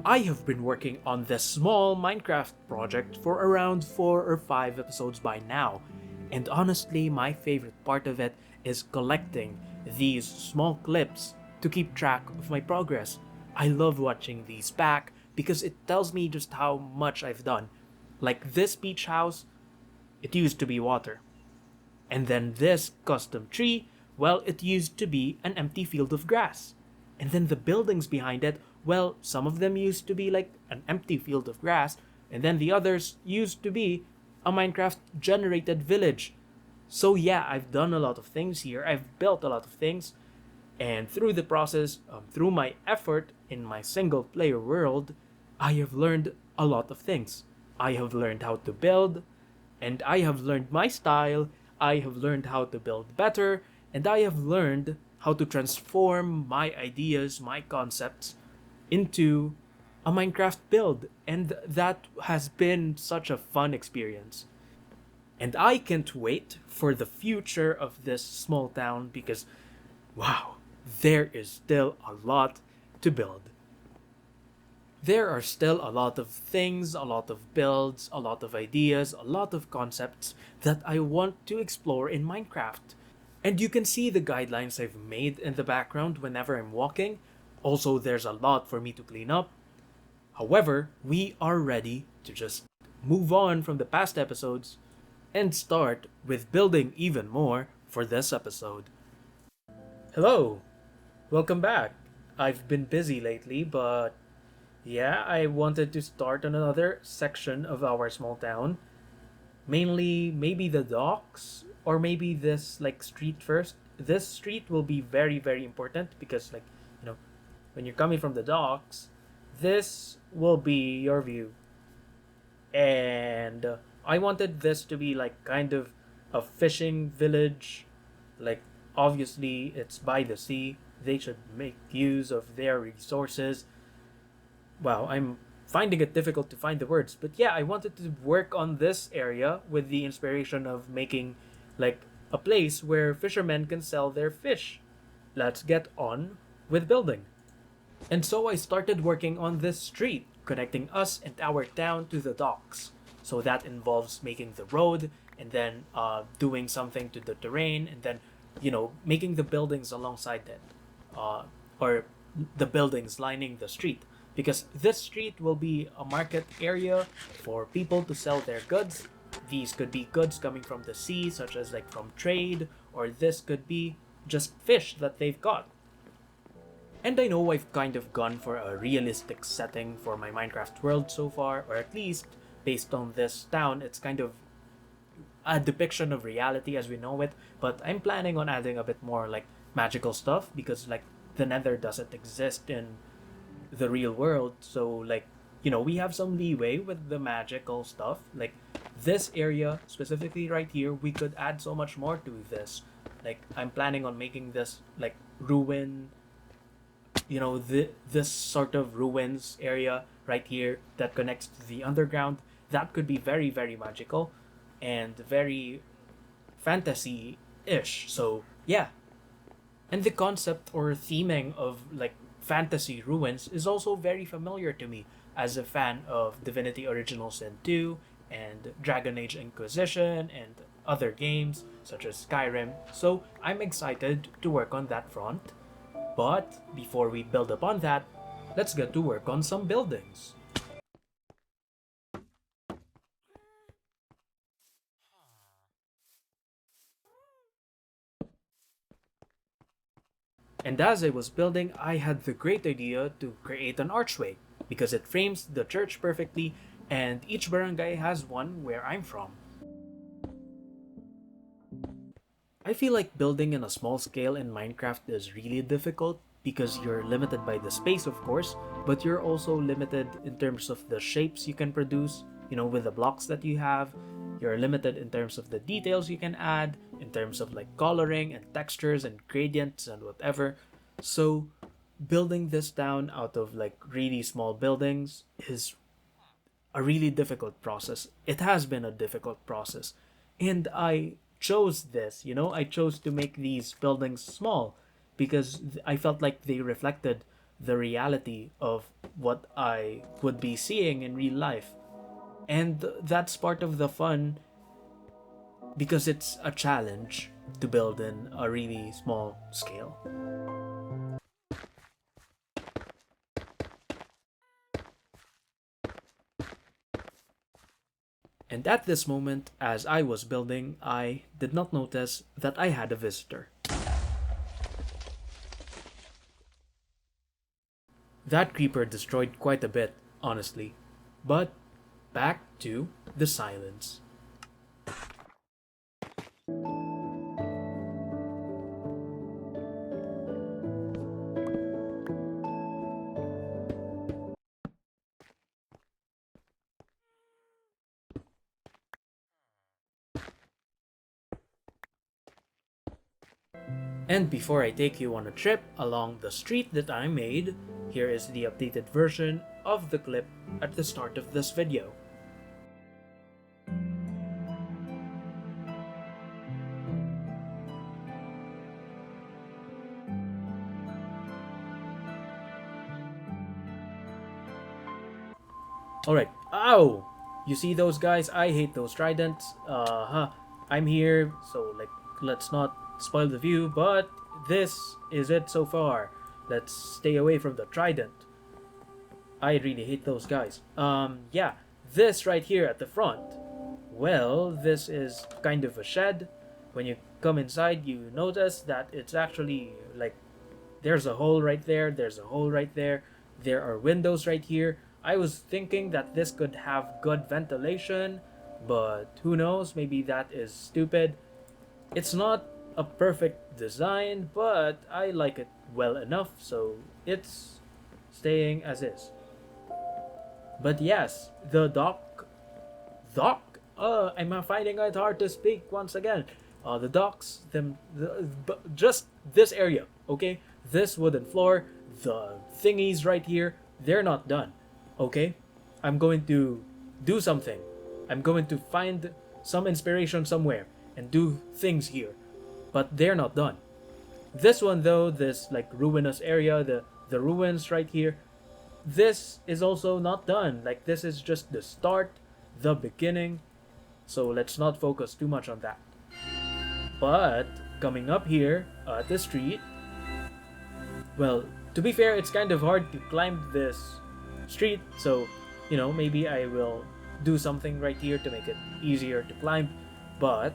I have been working on this small Minecraft project for around 4 or 5 episodes by now, and honestly, my favorite part of it is collecting these small clips to keep track of my progress. I love watching these back because it tells me just how much I've done. Like this beach house, it used to be water. And then this custom tree, well, it used to be an empty field of grass. And then the buildings behind it, well, some of them used to be like an empty field of grass, and then the others used to be a Minecraft generated village. So yeah, I've done a lot of things here. I've built a lot of things, and through the process, through my effort in my single player world, I have learned a lot of things. I have learned how to build, and I have learned my style. I have learned how to build better, and I have learned how to transform my ideas, my concepts into a Minecraft build. And that has been such a fun experience. And I can't wait for the future of this small town because, wow, there is still a lot to build. There are still a lot of things, a lot of builds, a lot of ideas, a lot of concepts that I want to explore in Minecraft. And you can see the guidelines I've made in the background whenever I'm walking. Also, there's a lot for me to clean up. However, we are ready to just move on from the past episodes and start with building even more for this episode. Hello, welcome back. I've been busy lately, but yeah, I wanted to start on another section of our small town. Mainly, maybe the docks, or maybe this like street first. This street will be very, very important because, like, you know, when you're coming from the docks, this will be your view. And I wanted this to be like kind of a fishing village. Like, obviously, it's by the sea. They should make use of their resources. Wow, I'm finding it difficult to find the words. But yeah, I wanted to work on this area with the inspiration of making like a place where fishermen can sell their fish. Let's get on with building. And so I started working on this street connecting us and our town to the docks. So that involves making the road and then doing something to the terrain and then, making the buildings alongside it. Or the buildings lining the street. Because this street will be a market area for people to sell their goods. These could be goods coming from the sea, such as like from trade, or this could be just fish that they've got. And I know I've kind of gone for a realistic setting for my Minecraft world so far, or at least based on this town, it's kind of a depiction of reality as we know it, but I'm planning on adding a bit more like magical stuff because like the nether doesn't exist in the real world, so like we have some leeway with the magical stuff. Like this area specifically right here, we could add so much more to this. Like I'm planning on making this like ruin, this sort of ruins area right here that connects to the underground. That could be very, very magical and very fantasy-ish. So yeah, and the concept or theming of like fantasy ruins is also very familiar to me as a fan of Divinity Original Sin 2 and Dragon Age Inquisition and other games such as Skyrim. So I'm excited to work on that front. But before we build upon that, let's get to work on some buildings. And as I was building, I had the great idea to create an archway because it frames the church perfectly and each barangay has one where I'm from. I feel like building in a small scale in Minecraft is really difficult because you're limited by the space, of course, but you're also limited in terms of the shapes you can produce, with the blocks that you have. You're limited in terms of the details you can add, in terms of like coloring and textures and gradients and whatever. So, building this down out of like really small buildings is a really difficult process. It has been a difficult process. And I chose this, I chose to make these buildings small because I felt like they reflected the reality of what I would be seeing in real life. And that's part of the fun because it's a challenge to build in a really small scale. And at this moment, as I was building, I did not notice that I had a visitor. That creeper destroyed quite a bit, honestly. But back to the silence. And before I take you on a trip along the street that I made, here is the updated version of the clip at the start of this video. Alright, ow! You see those guys? I hate those tridents. I'm here, so let's not spoil the view, but this is it so far. Let's stay away from the trident. I really hate those guys. Yeah, this right here at the front. Well, this is kind of a shed. When you come inside, you notice that it's actually like there's a hole right there, there's a hole right there, there are windows right here. I was thinking that this could have good ventilation, but who knows, maybe that is stupid. It's not a perfect design, but I like it well enough, so it's staying as is. But yes, the dock. I'm finding it hard to speak once again. The docks, just this area, okay? This wooden floor, the thingies right here, they're not done, okay? I'm going to do something. I'm going to find some inspiration somewhere and do things here, but they're not done. This one though, this like ruinous area, the ruins right here, this is also not done. Like this is just the start, the beginning. So let's not focus too much on that. But coming up here at the street, well, to be fair, it's kind of hard to climb this street. So, maybe I will do something right here to make it easier to climb. But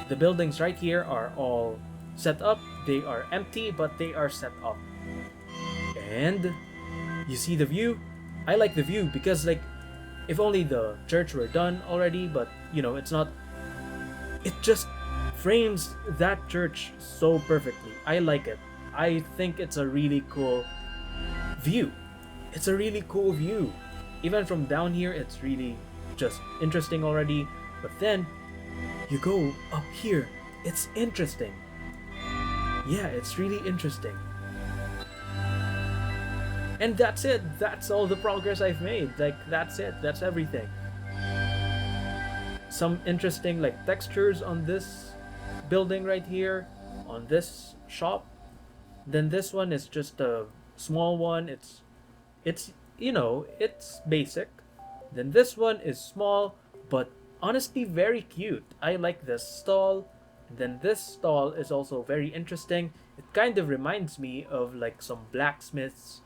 the buildings right here are all set up. They are empty, but they are set up. And you see the view? I like the view because if only the church were done already, but it's not. It just frames that church so perfectly. I like it. I think it's a really cool view. It's a really cool view. Even from down here, it's really just interesting already. But then you go up here, it's interesting. Yeah, it's really interesting. And that's it. That's all the progress I've made. That's it. That's everything. Some interesting textures on this building right here, on this shop. Then this one is just a small one. It's it's basic. Then this one is small, but honestly very cute. I like this stall. And then this stall is also very interesting. It kind of reminds me of some blacksmiths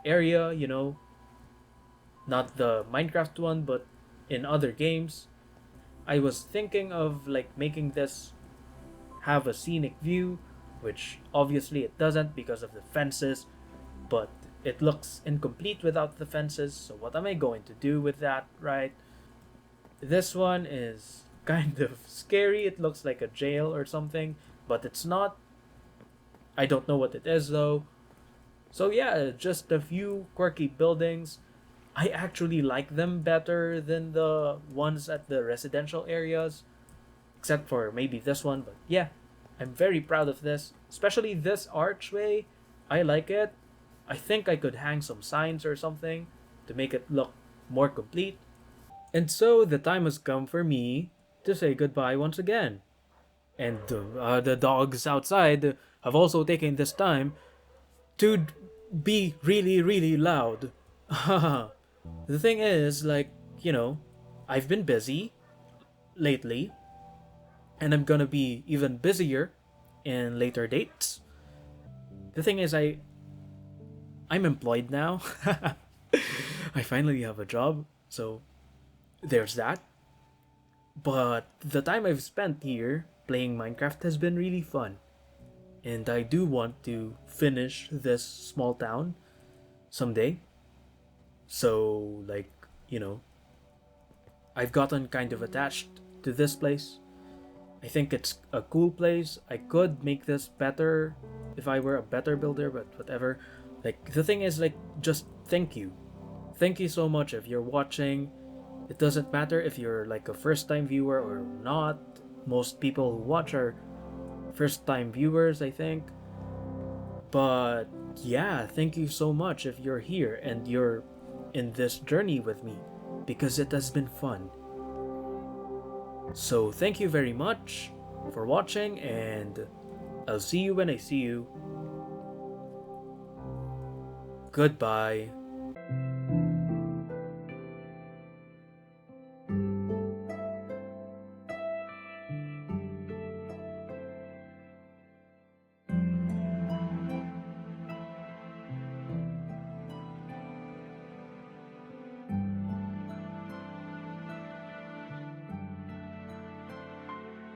area, not the Minecraft one, but in other games. I was thinking of making this have a scenic view, which obviously it doesn't because of the fences, but it looks incomplete without the fences. So what am I going to do with that, right? This one is kind of scary. It looks like a jail or something, but it's not. I don't know what it is though. So yeah, just a few quirky buildings. I actually like them better than the ones at the residential areas, except for maybe this one, but yeah, I'm very proud of this, especially this archway. I like it. I think I could hang some signs or something to make it look more complete. And so the time has come for me to say goodbye once again. And the dogs outside have also taken this time to be really, really loud. The thing is, like, you know, I've been busy lately, and I'm gonna be even busier in later dates. The thing is, I'm employed now. I finally have a job, so there's that. But the time I've spent here playing Minecraft has been really fun, and I do want to finish this small town someday. So, like, you know, I've gotten kind of attached to this place. I think it's a cool place. I could make this better if I were a better builder, but whatever. Like, the thing is, like, just thank you. Thank you so much if you're watching. It doesn't matter if you're like a first time viewer or not. Most people who watch are first time viewers, I think. But yeah, thank you so much if you're here and you're in this journey with me because it has been fun. So thank you very much for watching, and I'll see you when I see you. Goodbye.